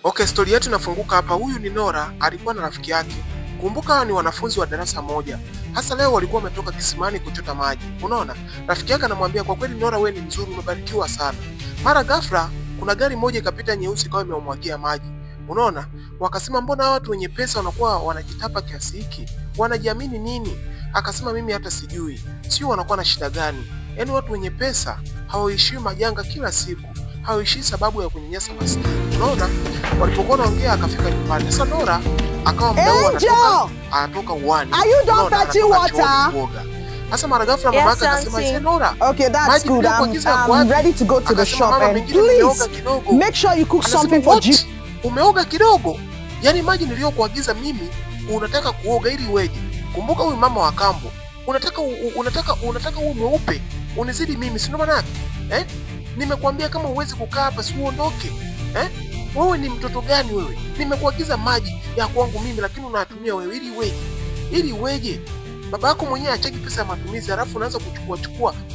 Okay, stori yetu inafunguka hapa. Huyu ni Nora, alikuwa na rafiki yake. Kumbuka hawa ni wanafunzi wa darasa moja. Hasa leo walikuwa wametoka kisimani kuchota maji. Unaona? Rafiki yake anamwambia kwa kweli Nora, wewe ni mzuri, umebarikiwa sana. Mara ghafla kuna gari moja ikapita nyeusi kama imemwagia maji. Unaona? Wakasema mbona watu wenye pesa wanakuwa wanajitapa kiasi hiki? Wanajiamini nini? Akasema mimi hata sijui. Sio wanakuwa na shida gani? Yaani watu wenye pesa hawaishi majanga kila siku. Hawaishi sababu ya kunyanyasa maskini. Unaona? Walipokuwa wanaongea akafika nyumbani. Sasa Nora akawa mdau anatoka uani. Are you done fetching water? Sasa mara ghafla mama yake akasema, "Hey Nora, okay, that's good. I'm ready to go to the shop and please make sure you cook something for G." Umeoga kidogo? Yaani maji niliyokuagiza mimi unataka kuoga ili weje? Kumbuka huyu mama wa kambo. Unataka uwe mweupe. Unizidi mimi, si ndio maana yake? Nimekuambia kama uwezi kukaa hapa si uondoke. Wewe ni mtoto gani wewe? Nimekuagiza maji ya kwangu mimi lakini unatumia wewe ili weje? Baba yako mwenyewe achaki pesa ya matumizi halafu unaanza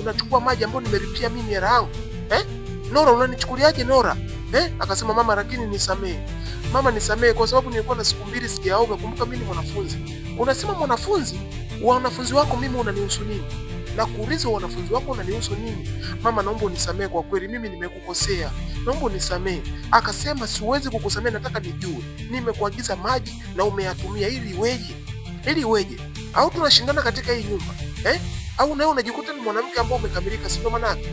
unachukua maji ambayo nimelipia mimi hela yangu. Nora, unanichukuliaje Nora? Akasema mama, lakini nisamee. Mama nisamee kwa sababu nilikuwa na siku mbili sijaoga. Kumbuka mimi ni mwanafunzi. Unasema mwanafunzi? Wanafunzi wako mimi unanihusu nini? Na kuuliza wanafunzi wako unanihusu nini? Mama, naomba unisamee kwa kweli, mimi nimekukosea. Naomba unisamee. Akasema siwezi kukusamea, nataka nijue. Nimekuagiza maji na umeyatumia ili weje? Au tunashindana katika hii nyumba? Au nawe unajikuta ni mwanamke ambaye umekamilika, sio maana yake?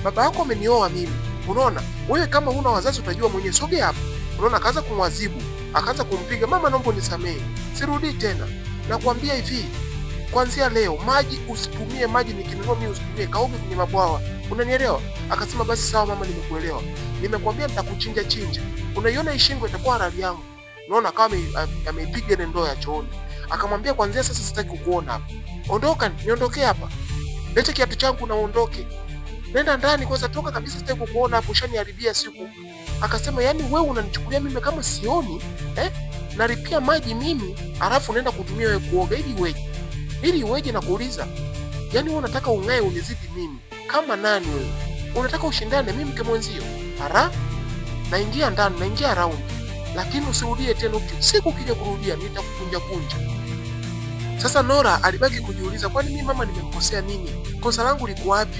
Baba yako amenioa mimi. Unaona? Wewe kama huna wazazi utajua mwenyewe. Sogea hapa. Unaona, akaanza kumwadhibu, akaanza kumpiga. Mama, naomba unisamee. Sirudi tena. Nakwambia hivi, kuanzia leo maji usitumie, maji nikinunua mimi usitumie, kaoge kwenye mabwawa. Unanielewa? Akasema basi sawa mama, nimekuelewa. Nimekwambia nitakuchinja. Unaiona hii shingo itakuwa halali yangu. Unaona kama ameipiga ile ndoo ya chooni. Akamwambia kuanzia sasa sitaki kukuona hapa. Ondoka, niondokee hapa. Leta kiatu changu na uondoke. Nenda ndani kwanza, toka kabisa, sitaki kukuona hapo, ushaniharibia siku. Akasema yani wewe unanichukulia mimi kama sioni? Nalipia maji mimi, alafu unaenda kutumia wewe kuoga ili weje na kuuliza. Yaani wewe unataka ungae unizidi mimi. Kama nani wewe? Unataka ushindane mimi mke mwenzio? Naingia ndani, naingia round. Lakini usirudie tena, siku kija kurudia nitakukunja. Sasa Nora alibaki kujiuliza, kwani mimi mama nimemkosea nini? Kosa langu liko wapi?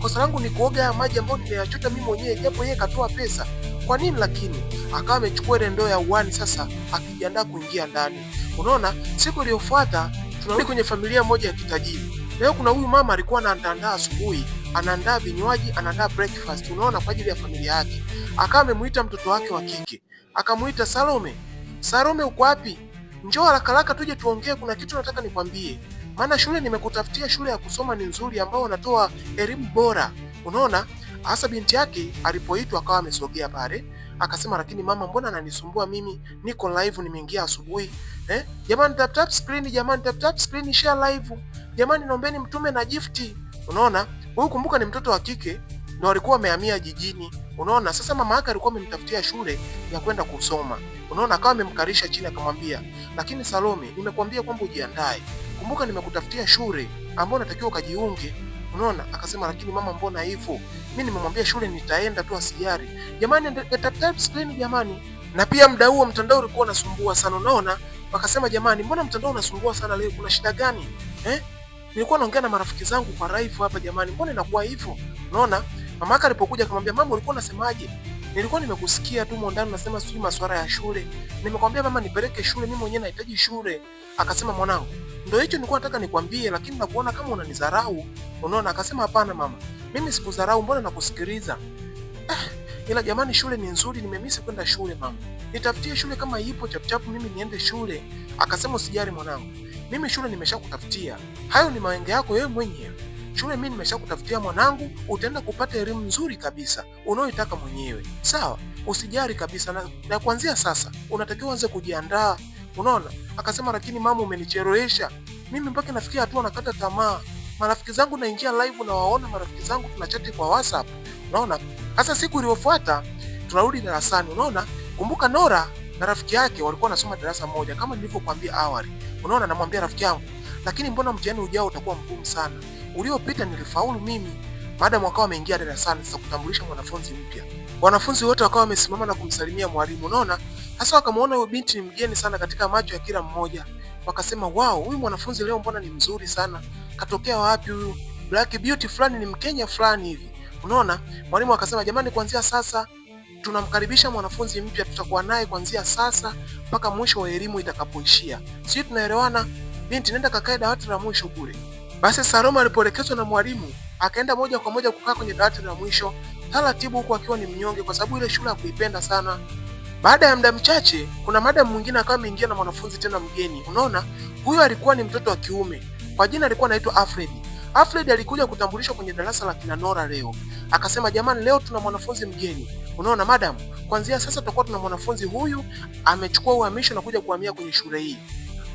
Kosa langu ni kuoga maji ambayo nimeyachota mimi mwenyewe japo yeye katoa pesa. Kwa nini lakini? Akawa amechukua ile ndoo ya uani sasa akijiandaa kuingia ndani. Unaona, siku iliyofuata tunarudi kwenye familia moja ya kitajiri. Leo kuna huyu mama alikuwa anaandaa asubuhi, anaandaa vinywaji, anaandaa breakfast, unaona, kwa ajili ya familia yake. Akawa amemuita mtoto wake wa kike. Akamuita, Salome uko wapi? Njoo haraka tuje tuongee, kuna kitu nataka nikwambie. Maana shule nimekutafutia shule ya kusoma ni nzuri ambao wanatoa elimu bora. Unaona? Hasa binti yake alipoitwa akawa amesogea pale. Akasema lakini mama, mbona ananisumbua mimi? Niko live, nimeingia asubuhi. Jamani tap screen, share live. Jamani naombeni mtume na gifti. Unaona? Huyu kumbuka ni mtoto wa kike na walikuwa wamehamia jijini. Unaona? Sasa mama yake alikuwa amemtafutia shule ya kwenda kusoma. Unaona, akawa amemkarisha chini akamwambia, "Lakini Salome, nimekuambia kwamba ujiandae. Kumbuka nimekutafutia shule ambayo unatakiwa ukajiunge." Unaona? Akasema, "Lakini mama, mbona hivyo? Mimi nimemwambia shule nitaenda tu asijari." Jamani tap screen jamani. Na pia muda huo mtandao ulikuwa unasumbua sana. Unaona? Wakasema, "Jamani, mbona mtandao unasumbua sana leo? Kuna shida gani?" Nilikuwa naongea na marafiki zangu kwa live hapa jamani. Mbona inakuwa hivyo? Unaona? Mama yake alipokuja akamwambia, "Mama, ulikuwa unasemaje?" "Nilikuwa nimekusikia tu ndani unasema sijui masuala ya shule. Nimekwambia mama nipeleke shule, mimi mwenyewe nahitaji shule." Akasema, "Mwanangu, ndio hicho nilikuwa nataka nikwambie lakini nakuona kama unanidharau." Unaona? Akasema, "Hapana mama. Mimi sikudharau, mbona nakusikiliza." Ila jamani shule ni nzuri, nimemisi kwenda shule mama. Nitafutie shule kama ipo chapchapu mimi niende shule." Akasema, "Usijali mwanangu. Mimi shule nimeshakutafutia. Hayo ni mawenge yako wewe mwenyewe. Shule mimi nimeshakutafutia mwanangu, utaenda kupata elimu nzuri kabisa unayoitaka mwenyewe. Sawa? Usijali kabisa na kuanzia sasa unatakiwa uanze kujiandaa." Unaona? Akasema, "Lakini mama umenichelewesha. Mimi mpaka nafikia hatua nakata tamaa. Marafiki zangu naingia live na waona marafiki zangu tunachati kwa WhatsApp." Unaona? Sasa siku iliyofuata tunarudi darasani. Unaona? Kumbuka Nora na rafiki yake walikuwa wanasoma darasa moja kama nilivyokuambia awali. Unaona, namwambia rafiki yangu, "Lakini mbona mtihani ujao utakuwa mgumu sana? Uliopita nilifaulu mimi." Madam akawa ameingia darasani sasa kutambulisha mwanafunzi mpya. Wanafunzi wote wakawa wamesimama na kumsalimia mwalimu. Unaona? Sasa wakamuona huyu binti ni mgeni sana katika macho ya kila mmoja. Wakasema, "Wow, huyu mwanafunzi leo mbona ni mzuri sana? Katokea wapi huyu? Black beauty fulani, ni Mkenya fulani hivi." Unaona? Mwalimu akasema, "Jamani, kuanzia sasa tunamkaribisha mwanafunzi mpya, tutakuwa naye kuanzia sasa mpaka mwisho wa elimu itakapoishia. Sisi tunaelewana? Binti, nenda kakae dawati la mwisho kule." Basi Salome alipoelekezwa na mwalimu, akaenda moja kwa moja kukaa kwenye dawati la mwisho, taratibu, huku akiwa ni mnyonge kwa sababu ile shule hakuipenda sana. Baada ya muda mchache, kuna madam mwingine akawa ameingia na mwanafunzi tena mgeni. Unaona? Huyo alikuwa ni mtoto wa kiume. Kwa jina alikuwa anaitwa Alfred. Alfred alikuja kutambulishwa kwenye darasa la kina Nora leo. Akasema, "Jamani, leo tuna mwanafunzi mgeni. Unaona madam, kuanzia sasa tutakuwa tuna mwanafunzi huyu amechukua uhamisho na kuja kuhamia kwenye shule hii."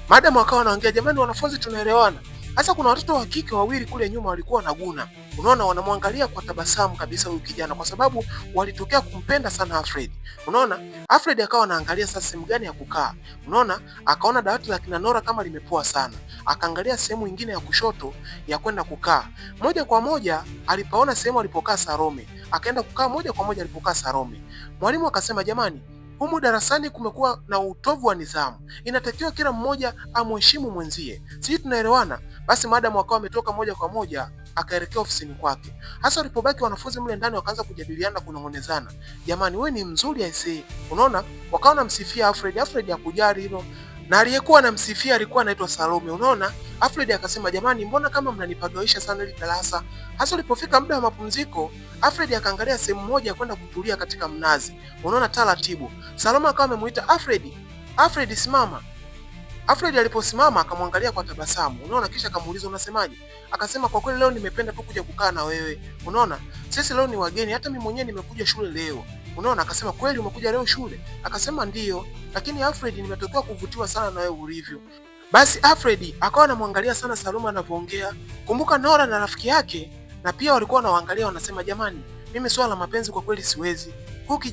Madam akawa anaongea, "Jamani wanafunzi, tunaelewana?" Sasa kuna watoto wa kike wawili kule nyuma walikuwa wanaguna. Unaona, wanamwangalia kwa tabasamu kabisa huyu kijana kwa sababu walitokea kumpenda sana Alfred. Unaona? Alfred akawa anaangalia sasa sehemu gani ya kukaa. Unaona? Akaona dawati la kina Nora kama limepoa sana. Akaangalia sehemu nyingine ya kushoto ya kwenda kukaa. Moja kwa moja alipaona sehemu alipokaa Salome. Akaenda kukaa moja kwa moja alipokaa Salome. Mwalimu akasema, "Jamani, humu darasani kumekuwa na utovu wa nidhamu. Inatakiwa kila mmoja amheshimu mwenzie. Sisi tunaelewana?" Basi madam akawa ametoka moja kwa moja akaelekea ofisini kwake. Hasa walipobaki wanafunzi mle ndani wakaanza kujadiliana, kunong'onezana. "Jamani, wewe ni mzuri aisee." Unaona? Wakawa wanamsifia Alfred. Alfred hakujali hilo. Na aliyekuwa anamsifia alikuwa anaitwa Salome. Unaona? Alfred akasema, "Jamani, mbona kama mnanipagawisha sana hili darasa?" Hasa ulipofika muda wa mapumziko, Alfred akaangalia sehemu moja kwenda kutulia katika mnazi. Unaona, taratibu. Salome akawa amemuita, "Alfred, Alfred simama." Alfred aliposimama akamwangalia kwa tabasamu. Unaona, kisha akamuuliza, "Unasemaje?" Akasema, "Kwa kweli leo nimependa tu kuja kukaa na wewe. Unaona? Sisi leo ni wageni, hata mimi mwenyewe nimekuja shule leo." Unaona? Akasema, "Kweli umekuja leo shule?" Akasema, "Ndiyo, lakini Alfred, nimetokea kuvutiwa sana na wewe ulivyo." Basi Alfred akawa anamwangalia sana Salome anavyoongea. Kumbuka Nora na rafiki yake na pia walikuwa wanaangalia, wanasema, "Jamani, mimi swala la mapenzi kwa kweli siwezi.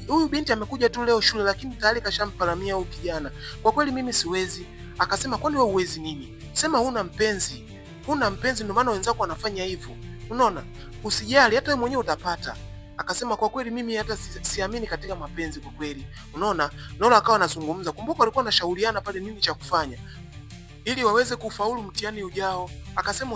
Huyu binti amekuja tu leo shule lakini tayari kashamparamia huyu kijana. Kwa kweli mimi siwezi." Akasema, "Kwani wewe huwezi nini? Sema huna mpenzi. Huna mpenzi ndio maana wenzako wanafanya hivyo. Unaona? Usijali, hata wewe mwenyewe utapata." Akasema, "Kwa kweli mimi hata siamini katika mapenzi kwa kweli." Unaona? Nora akawa anazungumza. Kumbuka walikuwa wanashauriana pale nini cha kufanya ili waweze kufaulu mtihani ujao. Akasema,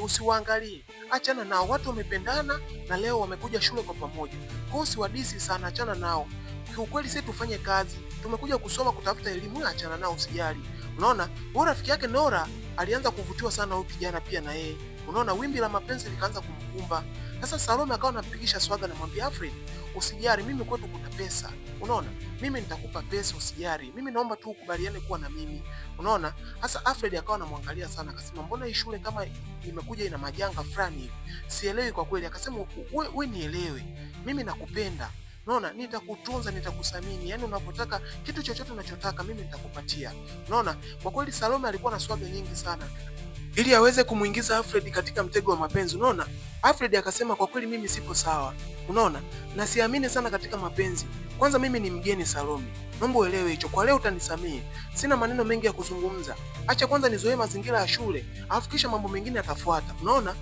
usiwaangalie. Achana nao, watu wamependana na leo wamekuja shule kwa pamoja. Kwa hiyo usiwadisi sana, achana nao. Kiukweli sisi tufanye kazi. Tumekuja kusoma kutafuta elimu, achana nao, usijali. Unaona? Huyo rafiki yake Nora alianza kuvutiwa sana huyu kijana pia na yeye. Unaona, wimbi la mapenzi likaanza kumkumba. Sasa Salome akawa anampigisha swaga na mwambia, "Alfred, usijali, mimi kwetu kuna pesa. Unaona? Mimi nitakupa pesa, usijali. Mimi naomba tu ukubaliane kuwa na mimi." Unaona? Sasa Alfred akawa anamwangalia sana, akasema, "Mbona hii shule kama imekuja ina majanga fulani hivi? Sielewi kwa kweli." Akasema, "Wewe nielewe. Mimi nakupenda. Unaona, nitakutunza, nitakusamini. Yaani unapotaka kitu chochote unachotaka mimi nitakupatia." Unaona? Kwa kweli Salome alikuwa na swaga nyingi sana ili aweze kumuingiza Alfred katika mtego wa mapenzi. Unaona? Alfred akasema, "Kwa kweli mimi sipo sawa. Unaona? Na siamini sana katika mapenzi. Kwanza mimi ni mgeni Salome. Naomba uelewe hicho. Kwa leo utanisamehe. Sina maneno mengi ya kuzungumza. Acha kwanza nizoee mazingira ya shule, alafu kisha mambo mengine yatafuata." Unaona?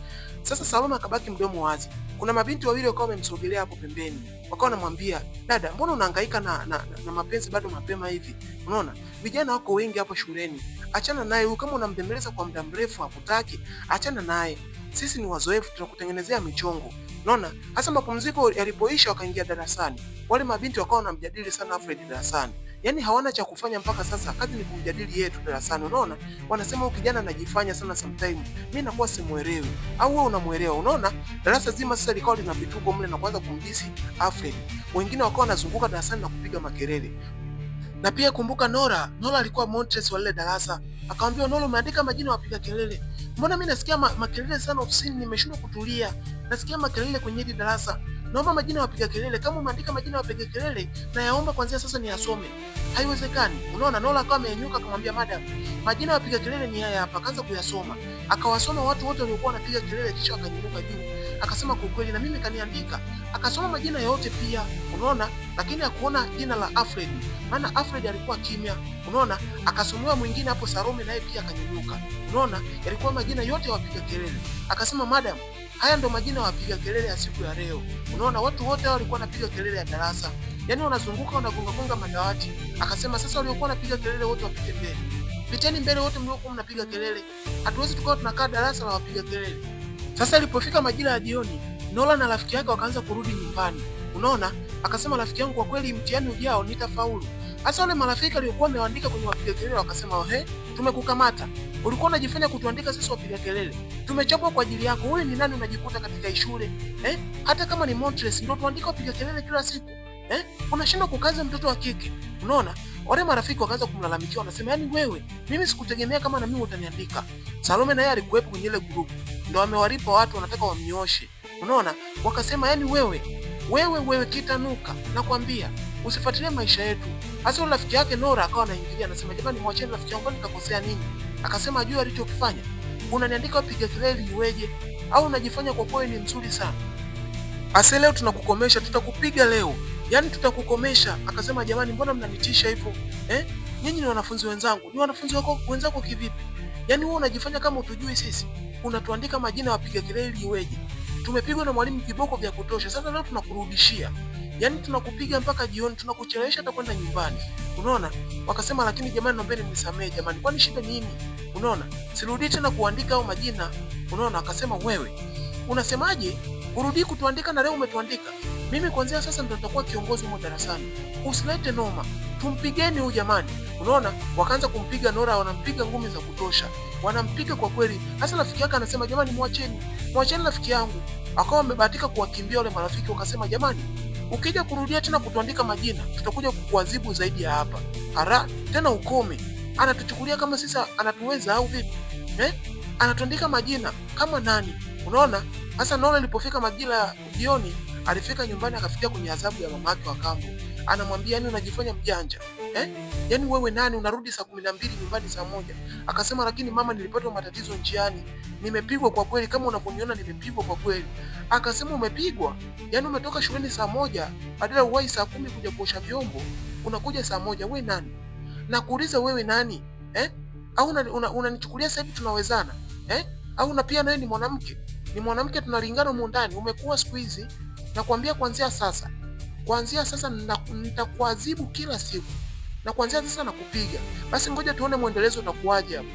Sasa Salome akabaki mdomo wazi. Kuna mabinti wawili wakawa wamemsogelea hapo pembeni. Wakawa wanamwambia, "Dada, mbona unahangaika na mapenzi bado mapema hivi? Unaona? Vijana wako wengi hapo shuleni. Achana naye huyu, kama unambembeleza kwa muda mrefu hakutaki, achana naye. Sisi ni wazoefu, tutakutengenezea michongo." Unaona? Hasa mapumziko yalipoisha wakaingia darasani. Wale mabinti wakawa wanamjadili sana Alfred darasani. Yaani hawana cha kufanya mpaka sasa, kazi ni kumjadili yeye tu darasani. Unaona? Wanasema huyu kijana anajifanya sana sometime. Mimi nakuwa simuelewi. Au wewe unamuelewa? Unaona? Darasa zima sasa likawa lina vituko mle na kuanza kumdisi Alfred. Wengine wakawa wanazunguka darasani na kupiga makelele. Na pia kumbuka Nora alikuwa Montres wa lile darasa. Akamwambia, "Nora, umeandika majina wapiga kelele. Mbona mimi nasikia makelele sana ofisini, nimeshindwa kutulia. Nasikia makelele kwenye hili darasa. Naomba majina wapiga kelele. Kama umeandika majina wapiga kelele, na yaomba kuanzia sasa ni yasome." Haiwezekani. Unaona, Nora akawa amenyanyuka akamwambia, "Madam, majina wapiga kelele ni haya hapa." Akaanza kuyasoma. Akawasoma watu wote waliokuwa wanapiga kelele, kisha akanyanyuka juu. Akasema, "Kwa kweli na mimi kaniandika." Akasoma majina yote pia. Unaona? Lakini hakuona jina la Alfred. Maana Alfred alikuwa kimya. Unaona? Akasomewa mwingine hapo Salome naye pia akanyanyuka. Unaona? Yalikuwa majina yote wapiga kelele. Akasema, "Madam, Haya ndo majina ya wapiga kelele ya siku ya leo. Unaona watu wote hao walikuwa wanapiga kelele ya darasa. Yaani wanazunguka wanagonga madawati. Akasema sasa waliokuwa wanapiga kelele wote wapite mbele. Piteni mbele wote mliokuwa mnapiga kelele. Hatuwezi tukawa tunakaa darasa la wapiga kelele. Sasa ilipofika majira ya jioni, Nola na rafiki yake wakaanza kurudi nyumbani. Unaona? Akasema rafiki yangu, kwa kweli mtihani ujao nitafaulu. Hasa wale marafiki waliokuwa wameandika kwenye wapiga kelele wakasema, "He, tumekukamata. Ulikuwa unajifanya kutuandika sisi wapiga kelele. Tumechapwa kwa ajili yako. Wewe ni nani unajikuta katika shule? Hata kama ni Montres ndio tuandika wapiga kelele kila siku. Unashindwa kukaza mtoto wa kike." Unaona? Wale marafiki wakaanza kumlalamikia, wanasema, "Yaani wewe, mimi sikutegemea kama na mimi utaniandika." Salome naye alikuwepo kwenye ile group. Ndio amewalipa watu wanataka wamnyoshe. Unaona? Wakasema, "Yaani wewe kitanuka. Nakwambia, usifuatilie maisha yetu." Hasa yule rafiki yake Nora akawa anaingilia, anasema, "Jamani, mwacheni rafiki yangu, nikakosea nini?" Akasema ajue alichokifanya. "Unaniandika wapiga kelele iweje? Au unajifanya kwa kweli ni mzuri sana? Ase leo tunakukomesha, tutakupiga leo. Yaani tutakukomesha." Akasema, "Jamani, mbona mnanitisha hivyo? Nyinyi ni wanafunzi wenzangu." "Ni wanafunzi wenzako kivipi? Yaani wewe unajifanya kama utujui sisi. Unatuandika majina wapiga kelele iweje? Tumepigwa na mwalimu viboko vya kutosha. Sasa leo tunakurudishia. Yaani tunakupiga mpaka jioni, tunakuchelewesha hata kwenda nyumbani." Unaona? Wakasema, "Lakini jamani, naombeni mnisamee jamani. Kwani shida nini?" Unaona? "Sirudi tena kuandika au majina." Unaona? Akasema, "Wewe, unasemaje? Urudi kutuandika na leo umetuandika. Mimi kuanzia sasa ndo nitakuwa kiongozi wa darasani. Usilete noma. Tumpigeni huyu jamani." Unaona? Wakaanza kumpiga Nora, wanampiga ngumi za kutosha. Wanampiga kwa kweli. Hasa rafiki yake anasema, "Jamani, mwacheni. Mwacheni rafiki yangu." Akawa amebahatika kuwakimbia wale marafiki, wakasema, "Jamani, ukija kurudia tena kutuandika majina, tutakuja kukuadhibu zaidi ya hapa. Tena ukome. Anatuchukulia kama sisi anatuweza au vipi? Anatuandika majina kama nani?" Unaona? Sasa Nora ilipofika majira ya jioni, alifika nyumbani akafikia kwenye adhabu ya mama yake wa kambo. Anamwambia, "Yaani unajifanya mjanja. Yaani wewe nani unarudi saa 12 nyumbani saa 1?" Akasema, "Lakini mama, nilipata matatizo njiani. Nimepigwa kwa kweli, kama unavyoniona nimepigwa kwa kweli." Akasema, "Umepigwa? Yaani umetoka shuleni saa 1 badala uwahi saa 10 kuja kuosha vyombo, unakuja saa 1. Wewe nani? Nakuuliza wewe nani? Au unanichukulia sasa hivi tunawezana? Au na pia nawe ni mwanamke? Ni mwanamke, tunalingana humu ndani. Umekuwa siku hizi. Nakwambia kuanzia sasa nitakuadhibu kila siku. Na kuanzia sasa nakupiga. Basi ngoja tuone muendelezo utakuwaje hapo."